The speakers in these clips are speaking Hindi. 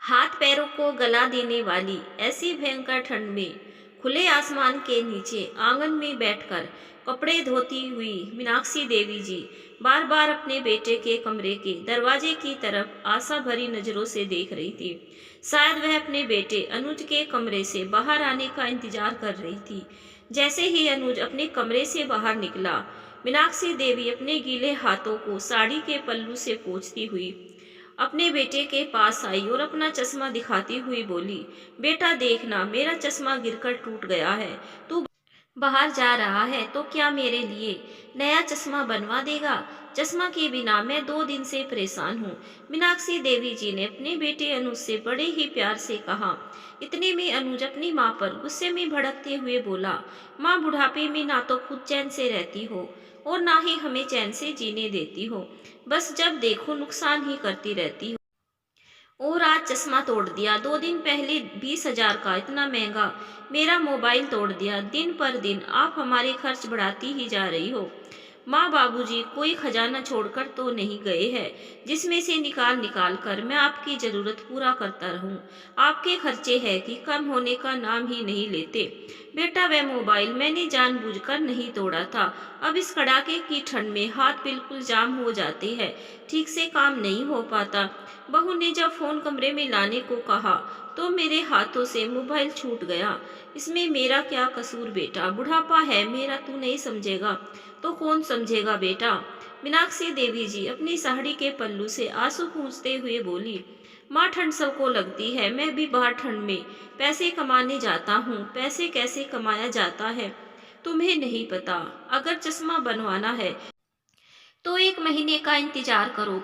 हाथ पैरों को गला देने वाली ऐसी भयंकर ठंड में खुले आसमान के नीचे आंगन में बैठकर कपड़े धोती हुई मीनाक्षी देवी जी बार बार अपने बेटे के कमरे के दरवाजे की तरफ आशा भरी नजरों से देख रही थी। शायद वह अपने बेटे अनुज के कमरे से बाहर आने का इंतजार कर रही थी। जैसे ही अनुज अपने कमरे से बाहर निकला, मीनाक्षी देवी अपने गीले हाथों को साड़ी के पल्लू से पोंछती हुई अपने बेटे के पास आई और अपना चश्मा दिखाती हुई बोली, बेटा देखना, मेरा चश्मा गिरकर टूट गया है। तू बाहर जा रहा है तो क्या मेरे लिए नया चश्मा बनवा देगा? चश्मा के बिना मैं 2 दिन से परेशान हूँ। मीनाक्षी देवी जी ने अपने बेटे अनुज से बड़े ही प्यार से कहा। इतने में अनुज अपनी माँ पर गुस्से में भड़कते हुए बोला, माँ, बुढ़ापे में ना तो खुद चैन से रहती हो और ना ही हमें चैन से जीने देती हो। बस जब देखो नुकसान ही करती रहती हो। और आज चश्मा तोड़ दिया। 2 दिन पहले 20,000 का इतना महंगा मेरा मोबाइल तोड़ दिया। दिन पर दिन आप हमारे खर्च बढ़ाती ही जा रही हो। माँ, बाबूजी कोई खजाना छोड़कर तो नहीं गए हैं जिसमें से निकाल निकाल कर मैं आपकी जरूरत पूरा करता रहूं। आपके खर्चे हैं कि कम होने का नाम ही नहीं लेते। बेटा, वह मोबाइल मैंने जानबूझकर नहीं तोड़ा था। अब इस कड़ाके की ठंड में हाथ बिल्कुल जाम हो जाते हैं, ठीक से काम नहीं हो पाता। बहू ने जब फोन कमरे में लाने को कहा तो मेरे हाथों से मोबाइल छूट गया। इसमें मेरा क्या कसूर बेटा? बुढ़ापा है मेरा, तू नहीं समझेगा तो कौन समझेगा बेटा? मीनाक्षी देवी जी अपनी साड़ी के पल्लू से आंसू पोंछते हुए बोली, माँ, ठंड सबको लगती है, मैं भी बाहर ठंड में पैसे कमाने जाता हूँ। पैसे कैसे कमाया जाता है तुम्हें नहीं पता। अगर चश्मा बनवाना है तो 1 महीने का इंतजार करो।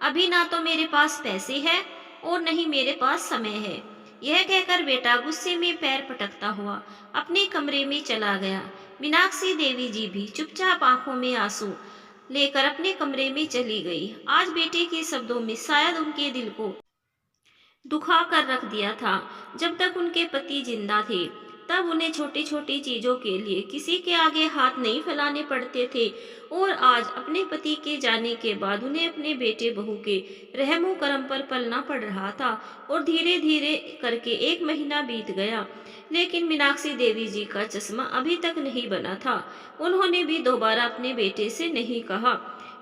अभी ना तो मेरे पास पैसे हैं और नहीं मेरे पास समय है। यह कहकर बेटा गुस्से में पैर पटकता हुआ अपने कमरे में चला गया। मीनाक्षी देवी जी भी चुपचाप आंखों में आंसू लेकर अपने कमरे में चली गई। आज बेटे के शब्दों में शायद उनके दिल को दुखा कर रख दिया था। जब तक उनके पति जिंदा थे तब उन्हें छोटी छोटी चीजों के लिए किसी के आगे हाथ नहीं फैलाने पड़ते थे, और आज अपने पति के जाने के बाद उन्हें अपने बेटे बहू के रहमो करम पर पलना पड़ रहा था। और धीरे धीरे करके 1 महीना बीत गया, लेकिन मीनाक्षी देवी जी का चश्मा अभी तक नहीं बना था। उन्होंने भी दोबारा अपने बेटे से नहीं कहा,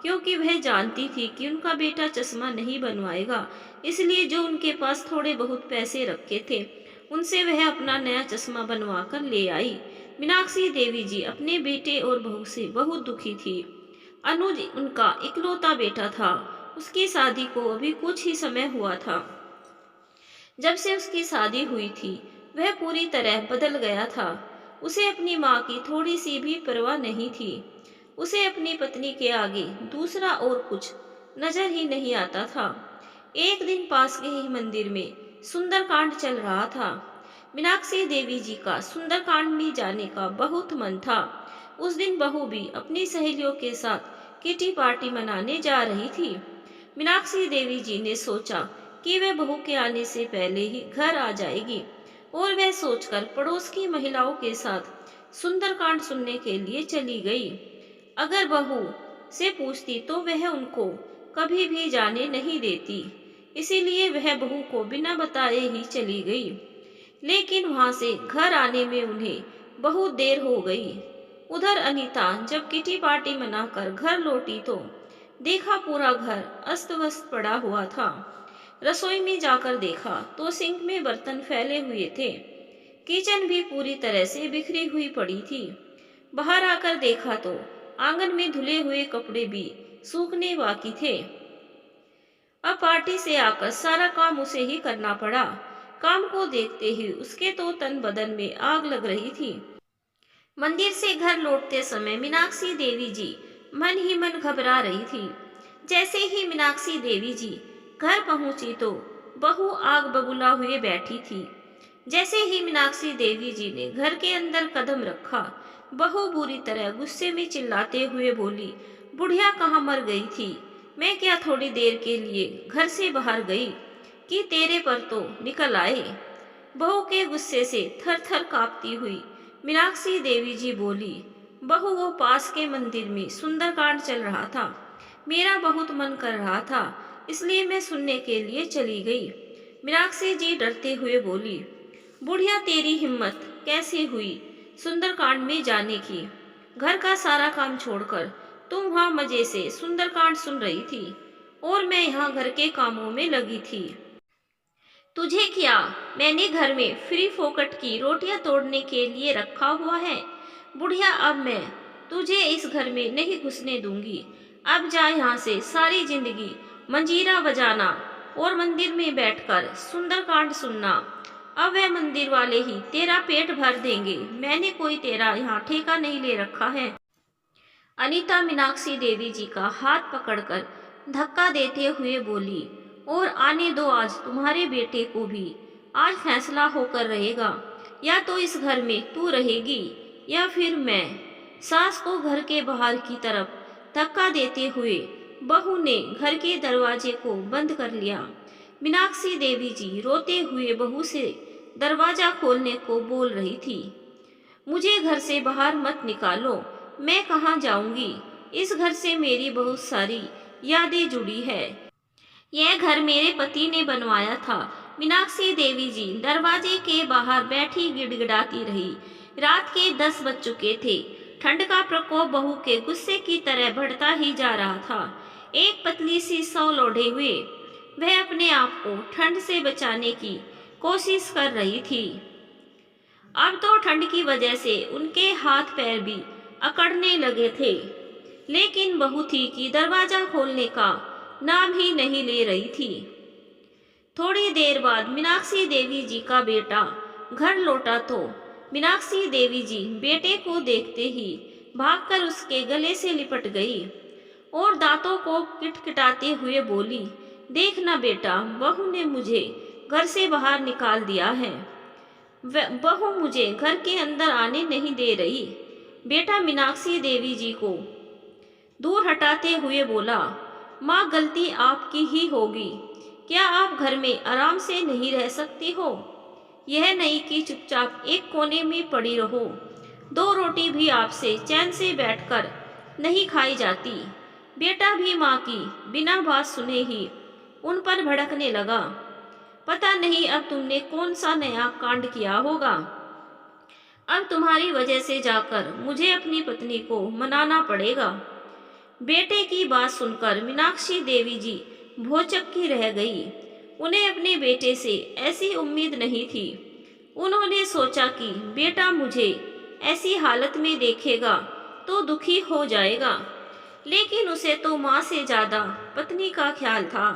क्योंकि वह जानती थी कि उनका बेटा चश्मा नहीं बनवाएगा। इसलिए जो उनके पास थोड़े बहुत पैसे रखे थे उनसे वह अपना नया चश्मा बनवा कर ले आई। मीनाक्षी देवी जी अपने बेटे और बहू से बहुत दुखी थी। अनुज उनका इकलौता बेटा था। उसकी शादी को अभी कुछ ही समय हुआ था। जब से उसकी शादी हुई थी वह पूरी तरह बदल गया था। उसे अपनी माँ की थोड़ी सी भी परवाह नहीं थी। उसे अपनी पत्नी के आगे दूसरा और कुछ नजर ही नहीं आता था। एक दिन पास के ही मंदिर में सुंदरकांड चल रहा था। मीनाक्षी देवी जी का सुंदरकांड में जाने का बहुत मन था। उस दिन बहू भी अपनी सहेलियों के साथ किटी पार्टी मनाने जा रही थी। मीनाक्षी देवी जी ने सोचा कि वह बहू के आने से पहले ही घर आ जाएगी, और वह सोचकर पड़ोस की महिलाओं के साथ सुंदरकांड सुनने के लिए चली गई। अगर बहू से पूछती तो वह उनको कभी भी जाने नहीं देती, इसीलिए वह बहू को बिना बताए ही चली गई। लेकिन वहां से घर आने में उन्हें बहुत देर हो गई। उधर अनीता जब किटी पार्टी मनाकर घर लौटी तो देखा पूरा घर अस्त व्यस्त पड़ा हुआ था। रसोई में जाकर देखा तो सिंक में बर्तन फैले हुए थे। किचन भी पूरी तरह से बिखरी हुई पड़ी थी। बाहर आकर देखा तो आंगन में धुले हुए कपड़े भी सूखने बाकी थे। अब पार्टी से आकर सारा काम उसे ही करना पड़ा। काम को देखते ही उसके तो तन बदन में आग लग रही थी। मंदिर से घर लौटते समय मीनाक्षी देवी जी मन ही मन घबरा रही थी। जैसे ही मीनाक्षी देवी जी घर पहुंची तो बहू आग बबूला हुए बैठी थी। जैसे ही मीनाक्षी देवी जी ने घर के अंदर कदम रखा, बहू बुरी तरह गुस्से में चिल्लाते हुए बोली, बुढ़िया कहाँ मर गई थी? मैं क्या थोड़ी देर के लिए घर से बाहर गई कि तेरे पर तो निकल आए? बहू के गुस्से से थर थर कांपती हुई मीनाक्षी देवी जी बोली, बहू, वो पास के मंदिर में सुंदरकांड चल रहा था। मेरा बहुत मन कर रहा था, इसलिए मैं सुनने के लिए चली गई। मीनाक्षी जी डरते हुए बोली, बुढ़िया तेरी हिम्मत कैसे हुई सुंदरकांड में जाने की? घर का सारा काम छोड़कर तुम वहां मजे से सुंदरकांड सुन रही थी और मैं यहाँ घर के कामों में लगी थी। तुझे क्या मैंने घर में फ्री फोकट की रोटियां तोड़ने के लिए रखा हुआ है? बुढ़िया अब मैं तुझे इस घर में नहीं घुसने दूंगी। अब जा यहाँ से, सारी जिंदगी मंजीरा बजाना और मंदिर में बैठकर सुंदरकांड सुनना। अब वह मंदिर वाले ही तेरा पेट भर देंगे, मैंने कोई तेरा यहाँ ठेका नहीं ले रखा है। अनीता मीनाक्षी देवी जी का हाथ पकड़कर धक्का देते हुए बोली, और आने दो आज तुम्हारे बेटे को भी। आज फैसला होकर रहेगा, या तो इस घर में तू रहेगी या फिर मैं। सास को घर के बाहर की तरफ धक्का देते हुए बहू ने घर के दरवाजे को बंद कर लिया। मीनाक्षी देवी जी रोते हुए बहू से दरवाजा खोलने को बोल रही थी, मुझे घर से बाहर मत निकालो, मैं कहाँ जाऊंगी? इस घर से मेरी बहुत सारी यादें जुड़ी है। यह घर मेरे पति ने बनवाया था। मीनाक्षी देवी जी दरवाजे के बाहर बैठी गिड़गिड़ाती रही। रात के 10 बज चुके थे। ठंड का प्रकोप बहू के गुस्से की तरह बढ़ता ही जा रहा था। एक पतली सी सौल ओढ़े हुए वह अपने आप को ठंड से बचाने की कोशिश कर रही थी। अब तो ठंड की वजह से उनके हाथ पैर भी अकड़ने लगे थे, लेकिन बहू थी कि दरवाजा खोलने का नाम ही नहीं ले रही थी। थोड़ी देर बाद मीनाक्षी देवी जी का बेटा घर लौटा तो मीनाक्षी देवी जी बेटे को देखते ही भागकर उसके गले से लिपट गई और दांतों को किटकिटाते हुए बोली, देखना बेटा, बहू ने मुझे घर से बाहर निकाल दिया है। बहू मुझे घर के अंदर आने नहीं दे रही। बेटा मीनाक्षी देवी जी को दूर हटाते हुए बोला, माँ गलती आपकी ही होगी। क्या आप घर में आराम से नहीं रह सकती हो? यह नहीं कि चुपचाप एक कोने में पड़ी रहो। 2 रोटी भी आपसे चैन से बैठकर नहीं खाई जाती। बेटा भी माँ की बिना बात सुने ही उन पर भड़कने लगा। पता नहीं अब तुमने कौन सा नया कांड किया होगा। अब तुम्हारी वजह से जाकर मुझे अपनी पत्नी को मनाना पड़ेगा। बेटे की बात सुनकर मीनाक्षी देवी जी भौचक्की रह गई। उन्हें अपने बेटे से ऐसी उम्मीद नहीं थी। उन्होंने सोचा कि बेटा मुझे ऐसी हालत में देखेगा तो दुखी हो जाएगा, लेकिन उसे तो माँ से ज्यादा पत्नी का ख्याल था।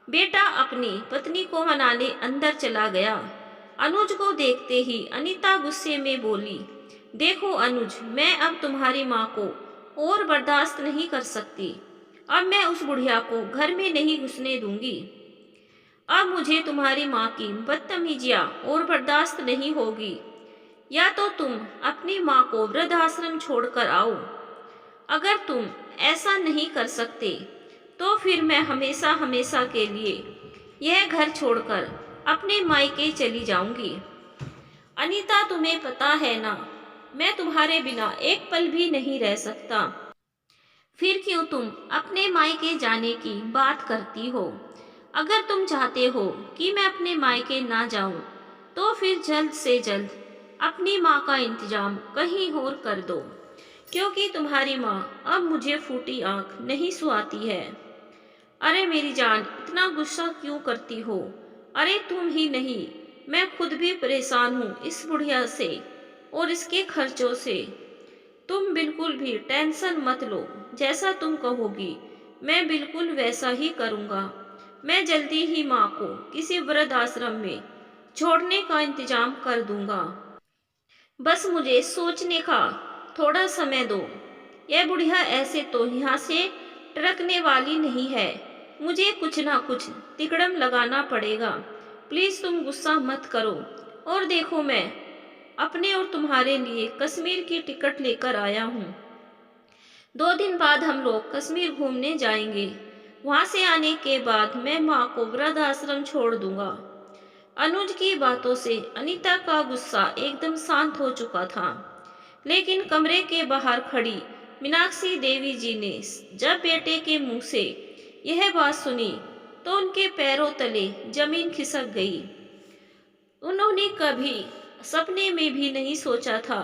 बेटा अपनी पत्नी को मनाने अंदर चला गया। अनुज को देखते ही अनीता गुस्से में बोली, देखो अनुज, मैं अब तुम्हारी माँ को और बर्दाश्त नहीं कर सकती। अब मैं उस बुढ़िया को घर में नहीं घुसने दूंगी। अब मुझे तुम्हारी माँ की बदतमीजियाँ और बर्दाश्त नहीं होगी। या तो तुम अपनी माँ को वृद्धाश्रम छोड़कर आओ। अगर तुम ऐसा नहीं कर सकते तो फिर मैं हमेशा हमेशा के लिए यह घर छोड़कर अपने मायके चली जाऊंगी। अनीता, तुम्हें पता है ना, मैं तुम्हारे बिना एक पल भी नहीं रह सकता। फिर क्यों तुम अपने मायके जाने की बात करती हो? अगर तुम चाहते हो कि मैं अपने मायके ना जाऊं, तो फिर जल्द से जल्द अपनी माँ का इंतजाम कहीं और कर दो, क्योंकि तुम्हारी माँ अब मुझे फूटी आंख नहीं सुहाती है। अरे मेरी जान, इतना गुस्सा क्यों करती हो? अरे तुम ही नहीं, मैं खुद भी परेशान हूँ इस बुढ़िया से और इसके खर्चों से। तुम बिल्कुल भी टेंशन मत लो, जैसा तुम कहोगी मैं बिल्कुल वैसा ही करूँगा। मैं जल्दी ही माँ को किसी वृद्ध आश्रम में छोड़ने का इंतजाम कर दूंगा। बस मुझे सोचने का थोड़ा समय दो। यह बुढ़िया ऐसे तो यहाँ से टरकने वाली नहीं है। मुझे कुछ ना कुछ तिकड़म लगाना पड़ेगा। प्लीज तुम गुस्सा मत करो। और देखो, मैं अपने और तुम्हारे लिए कश्मीर की टिकट लेकर आया हूँ। 2 दिन बाद हम लोग कश्मीर घूमने जाएंगे। वहां से आने के बाद मैं माँ को वृद्ध आश्रम छोड़ दूंगा। अनुज की बातों से अनीता का गुस्सा एकदम शांत हो चुका था, लेकिन कमरे के बाहर खड़ी मीनाक्षी देवी जी ने जब बेटे के मुंह से यह बात सुनी तो उनके पैरों तले जमीन खिसक गई। उन्होंने कभी सपने में भी नहीं सोचा था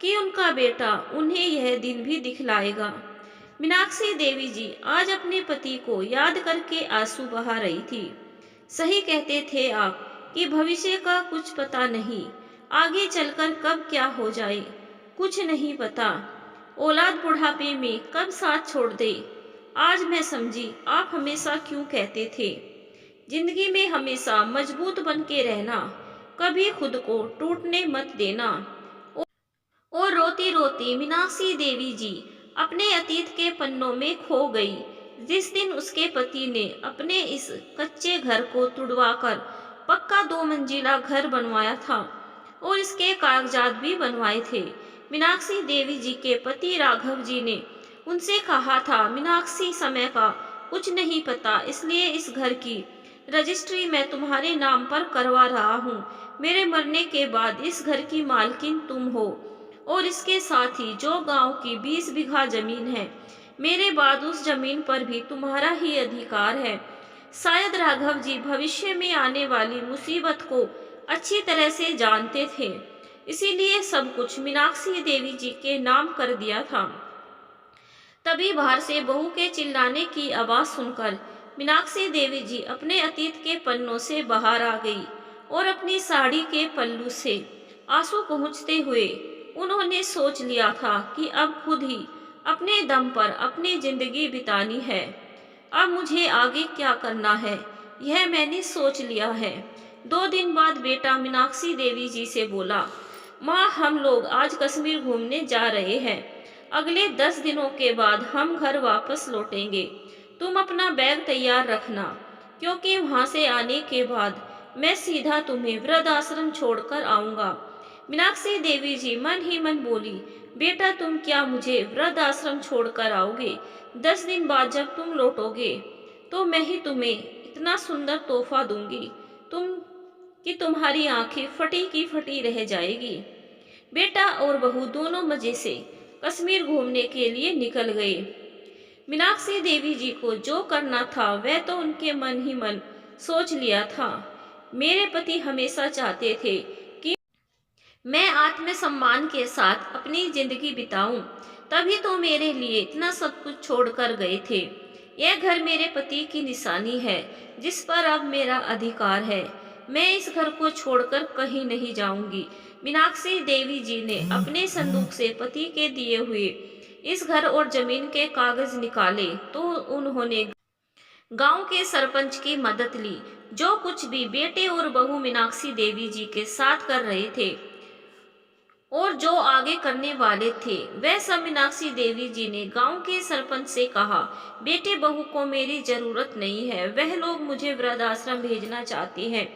कि उनका बेटा उन्हें यह दिन भी दिखलाएगा। मीनाक्षी देवी जी आज अपने पति को याद करके आंसू बहा रही थी। सही कहते थे आप कि भविष्य का कुछ पता नहीं, आगे चलकर कब क्या हो जाए कुछ नहीं पता। औलाद बुढ़ापे में कब साथ छोड़ दे। आज मैं समझी आप हमेशा क्यों कहते थे जिंदगी में हमेशा मजबूत बन के रहना, कभी खुद को टूटने मत देना। और रोती रोती मीनाक्षी देवी जी अपने अतीत के पन्नों में खो गई। जिस दिन उसके पति ने अपने इस कच्चे घर को तुड़वाकर पक्का 2 मंजिला घर बनवाया था और इसके कागजात भी बनवाए थे। मीनाक्षी देवी जी के पति राघव जी ने उनसे कहा था, मीनाक्षी समय का कुछ नहीं पता, इसलिए इस घर की रजिस्ट्री मैं तुम्हारे नाम पर करवा रहा हूँ। मेरे मरने के बाद इस घर की मालकिन तुम हो और इसके साथ ही जो गांव की 20 बीघा जमीन है, मेरे बाद उस जमीन पर भी तुम्हारा ही अधिकार है। शायद राघव जी भविष्य में आने वाली मुसीबत को अच्छी तरह से जानते थे, इसीलिए सब कुछ मीनाक्षी देवी जी के नाम कर दिया था। तभी बाहर से बहू के चिल्लाने की आवाज सुनकर मीनाक्षी देवी जी अपने अतीत के पन्नों से बाहर आ गई और अपनी साड़ी के पल्लू से आंसू पहुँचते हुए उन्होंने सोच लिया था कि अब खुद ही अपने दम पर अपनी जिंदगी बितानी है। अब मुझे आगे क्या करना है यह मैंने सोच लिया है। 2 दिन बाद बेटा मीनाक्षी देवी जी से बोला, माँ हम लोग आज कश्मीर घूमने जा रहे हैं। अगले 10 दिनों के बाद हम घर वापस लौटेंगे। तुम अपना बैग तैयार रखना, क्योंकि वहां से आने के बाद मैं सीधा तुम्हें वृद्ध आश्रम छोड़कर आऊंगा। मीनाक्षी देवी जी मन ही मन बोली, बेटा तुम क्या मुझे वृद्ध आश्रम छोड़कर आओगे? 10 दिन बाद जब तुम लौटोगे तो मैं ही तुम्हें इतना सुंदर तोहफा दूंगी कि तुम्हारी आंखें फटी की फटी रह जाएगी। बेटा और बहू दोनों मजे से कश्मीर घूमने के लिए निकल गए। मीनाक्षी देवी जी को जो करना था वह तो उनके मन ही मन सोच लिया था। मेरे पति हमेशा चाहते थे कि मैं आत्मसम्मान के साथ अपनी जिंदगी बिताऊं, तभी तो मेरे लिए इतना सब कुछ छोड़कर गए थे। यह घर मेरे पति की निशानी है जिस पर अब मेरा अधिकार है। मैं इस घर को छोड़कर कहीं नहीं जाऊंगी। मीनाक्षी देवी जी ने अपने संदूक से पति के दिए हुए इस घर और जमीन के कागज निकाले तो उन्होंने गांव के सरपंच की मदद ली। जो कुछ भी बेटे और बहू मीनाक्षी देवी जी के साथ कर रहे थे और जो आगे करने वाले थे वह सब मीनाक्षी देवी जी ने गांव के सरपंच से कहा, बेटे बहू को मेरी जरूरत नहीं है, वह लोग मुझे वृद्धाश्रम भेजना चाहते हैं,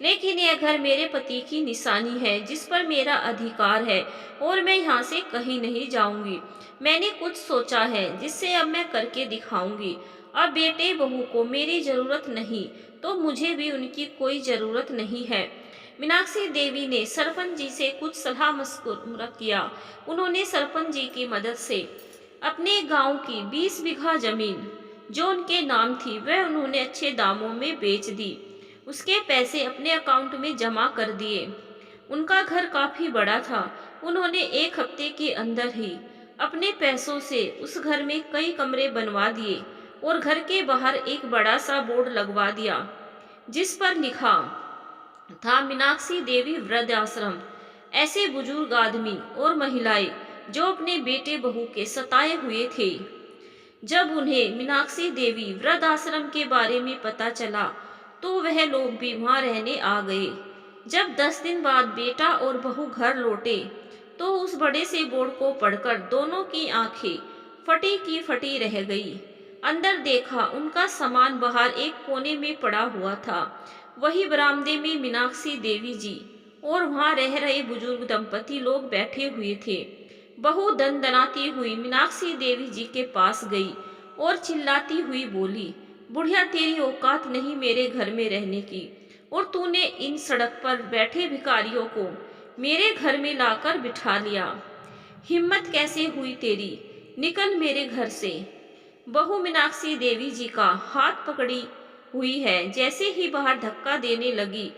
लेकिन यह घर मेरे पति की निशानी है जिस पर मेरा अधिकार है और मैं यहाँ से कहीं नहीं जाऊंगी। मैंने कुछ सोचा है जिससे अब मैं करके दिखाऊंगी। अब बेटे बहू को मेरी जरूरत नहीं तो मुझे भी उनकी कोई जरूरत नहीं है। मीनाक्षी देवी ने सरपंच जी से कुछ सलाह मशवरा किया। उन्होंने सरपंच जी की मदद से अपने गांव की 20 बीघा जमीन जो उनके नाम थी वह उन्होंने अच्छे दामों में बेच दी। उसके पैसे अपने अकाउंट में जमा कर दिए। उनका घर काफी बड़ा था। उन्होंने 1 हफ्ते के अंदर ही अपने पैसों से उस घर में कई कमरे बनवा दिए और घर के बाहर एक बड़ा सा बोर्ड लगवा दिया जिस पर लिखा था, मीनाक्षी देवी वृद्ध आश्रम। ऐसे बुजुर्ग आदमी और महिलाएं जो अपने बेटे बहू के सताए हुए थे, जब उन्हें मीनाक्षी देवी वृद्ध आश्रम के बारे में पता चला तो वह लोग भी वहां रहने आ गए। जब 10 दिन बाद बेटा और बहू घर लौटे तो उस बड़े से बोर्ड को पढ़कर दोनों की आंखें फटी की फटी रह गई। अंदर देखा उनका सामान बाहर एक कोने में पड़ा हुआ था। वही बरामदे में मीनाक्षी देवी जी और वहां रह रहे बुजुर्ग दंपति लोग बैठे हुए थे। बहू दनदनाती हुई मीनाक्षी देवी जी के पास गई और चिल्लाती हुई बोली, बुढ़िया तेरी औकात नहीं मेरे घर में रहने की और तूने इन सड़क पर बैठे भिखारियों को मेरे घर में लाकर बिठा लिया। हिम्मत कैसे हुई तेरी, निकल मेरे घर से। बहू मीनाक्षी देवी जी का हाथ पकड़ी हुई है। जैसे ही बाहर धक्का देने लगी,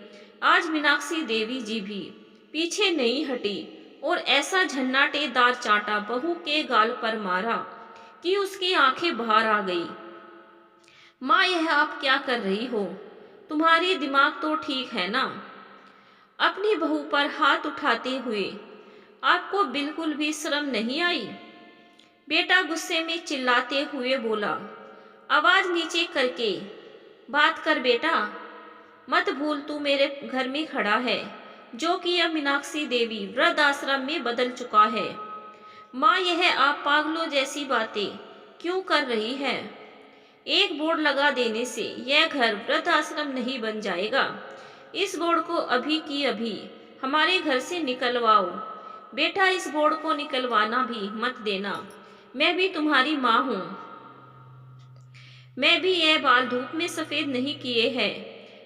आज मीनाक्षी देवी जी भी पीछे नहीं हटी और ऐसा झन्नाटेदार चांटा बहू के गाल पर मारा कि उसकी आंखें बाहर आ गई। माँ, यह आप क्या कर रही हो? तुम्हारी दिमाग तो ठीक है ना? अपनी बहू पर हाथ उठाते हुए आपको बिल्कुल भी शर्म नहीं आई? बेटा गुस्से में चिल्लाते हुए बोला। आवाज नीचे करके बात कर बेटा। मत भूल तू मेरे घर में खड़ा है, जो कि अब मीनाक्षी देवी वृद्ध आश्रम में बदल चुका है। माँ, यह आप पागलों जैसी बातें क्यों कर रही है? एक बोर्ड लगा देने से यह घर वृद्ध आश्रम नहीं बन जाएगा। इस बोर्ड को अभी की अभी हमारे घर से निकलवाओ। बेटा, इस बोर्ड को निकलवाना भी मत देना। मैं भी तुम्हारी माँ हूँ। मैं भी यह बाल धूप में सफेद नहीं किए हैं।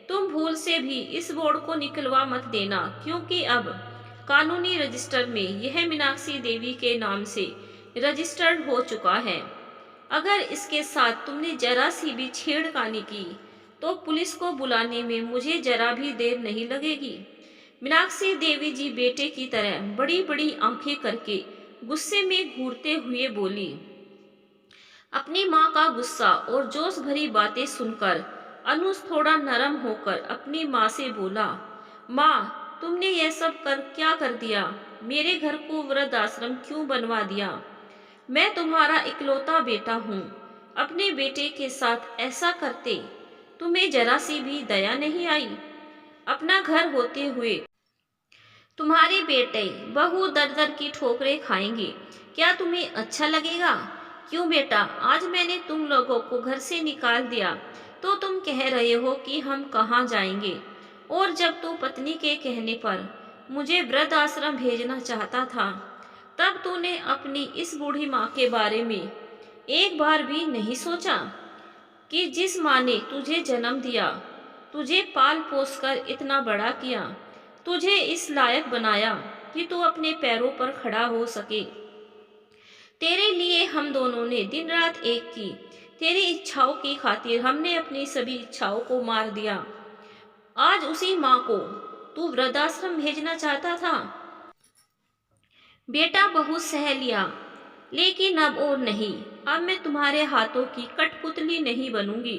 तुम भूल से भी इस बोर्ड को निकलवा मत देना, क्योंकि अब कानूनी रजिस्टर में यह मीनाक्षी देवी के नाम से रजिस्टर्ड हो चुका है। अगर इसके साथ तुमने जरा सी भी छेड़खानी की तो पुलिस को बुलाने में मुझे जरा भी देर नहीं लगेगी। मीनाक्षी देवी जी बेटे की तरह बड़ी बड़ी आंखें करके गुस्से में घूरते हुए बोली। अपनी माँ का गुस्सा और जोश भरी बातें सुनकर अनुज थोड़ा नरम होकर अपनी माँ से बोला। माँ, तुमने यह सब क्या कर दिया? मेरे घर को वृद्ध आश्रम क्यों बनवा दिया? मैं तुम्हारा इकलौता बेटा हूँ। अपने बेटे के साथ ऐसा करते तुम्हें जरा सी भी दया नहीं आई? अपना घर होते हुए तुम्हारे बेटे बहू दर दर की ठोकरें खाएंगे, क्या तुम्हें अच्छा लगेगा? क्यों बेटा, आज मैंने तुम लोगों को घर से निकाल दिया तो तुम कह रहे हो कि हम कहाँ जाएंगे? और जब तू पत्नी के कहने पर मुझे वृद्ध आश्रम भेजना चाहता था, तब तूने अपनी इस बूढ़ी माँ के बारे में एक बार भी नहीं सोचा कि जिस माँ ने तुझे जन्म दिया, तुझे पाल पोस कर इतना बड़ा किया, तुझे इस लायक बनाया कि तू अपने पैरों पर खड़ा हो सके। तेरे लिए हम दोनों ने दिन रात एक की। तेरी इच्छाओं की खातिर हमने अपनी सभी इच्छाओं को मार दिया। आज उसी माँ को तू वृद्धाश्रम भेजना चाहता था। बेटा, बहुत सह लिया, लेकिन अब और नहीं। अब मैं तुम्हारे हाथों की कठपुतली नहीं बनूंगी।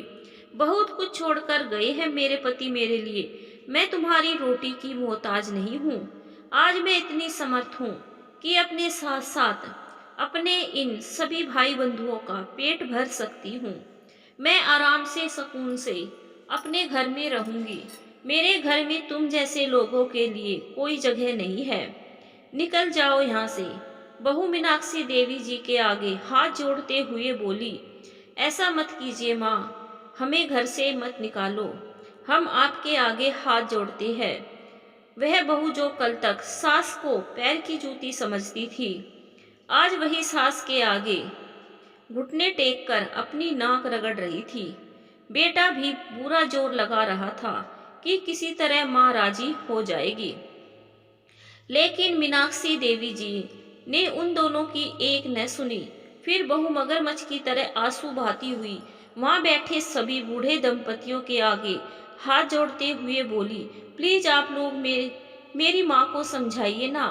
बहुत कुछ छोड़कर गए हैं मेरे पति मेरे लिए। मैं तुम्हारी रोटी की मोहताज नहीं हूँ। आज मैं इतनी समर्थ हूँ कि अपने साथ साथ अपने इन सभी भाई बंधुओं का पेट भर सकती हूँ। मैं आराम से सुकून से अपने घर में रहूंगी। मेरे घर में तुम जैसे लोगों के लिए कोई जगह नहीं है। निकल जाओ यहाँ से। बहू मीनाक्षी देवी जी के आगे हाथ जोड़ते हुए बोली। ऐसा मत कीजिए माँ, हमें घर से मत निकालो। हम आपके आगे हाथ जोड़ते हैं। वह बहू जो कल तक सास को पैर की जूती समझती थी, आज वही सास के आगे घुटने टेक कर अपनी नाक रगड़ रही थी। बेटा भी पूरा जोर लगा रहा था कि किसी तरह माँ राजी हो जाएगी, लेकिन मीनाक्षी देवी जी ने उन दोनों की एक न सुनी। फिर बहू मगरमच्छ की तरह आंसू बहाती हुई वहां बैठे सभी बूढ़े दंपतियों के आगे हाथ जोड़ते हुए बोली। प्लीज आप लोग मेरी माँ को समझाइए ना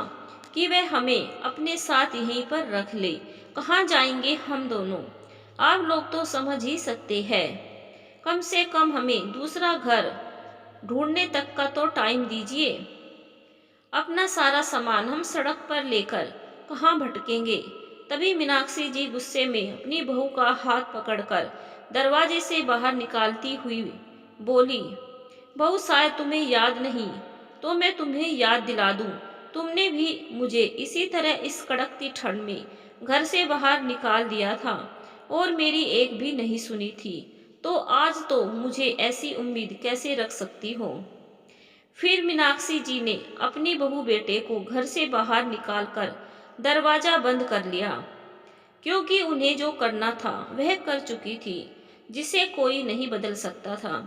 कि वह हमें अपने साथ यहीं पर रख ले। कहाँ जाएंगे हम दोनों? आप लोग तो समझ ही सकते हैं। कम से कम हमें दूसरा घर ढूंढने तक का तो टाइम दीजिए। अपना सारा सामान हम सड़क पर लेकर कहाँ भटकेंगे? तभी मीनाक्षी जी गुस्से में अपनी बहू का हाथ पकड़कर दरवाजे से बाहर निकालती हुई बोली। बहू, शायद तुम्हें याद नहीं, तो मैं तुम्हें याद दिला दूं। तुमने भी मुझे इसी तरह इस कड़कती ठंड में घर से बाहर निकाल दिया था और मेरी एक भी नहीं सुनी थी, तो आज तो मुझे ऐसी उम्मीद कैसे रख सकती हो? फिर मीनाक्षी जी ने अपनी बहू बेटे को घर से बाहर निकालकर दरवाजा बंद कर लिया, क्योंकि उन्हें जो करना था वह कर चुकी थी, जिसे कोई नहीं बदल सकता था।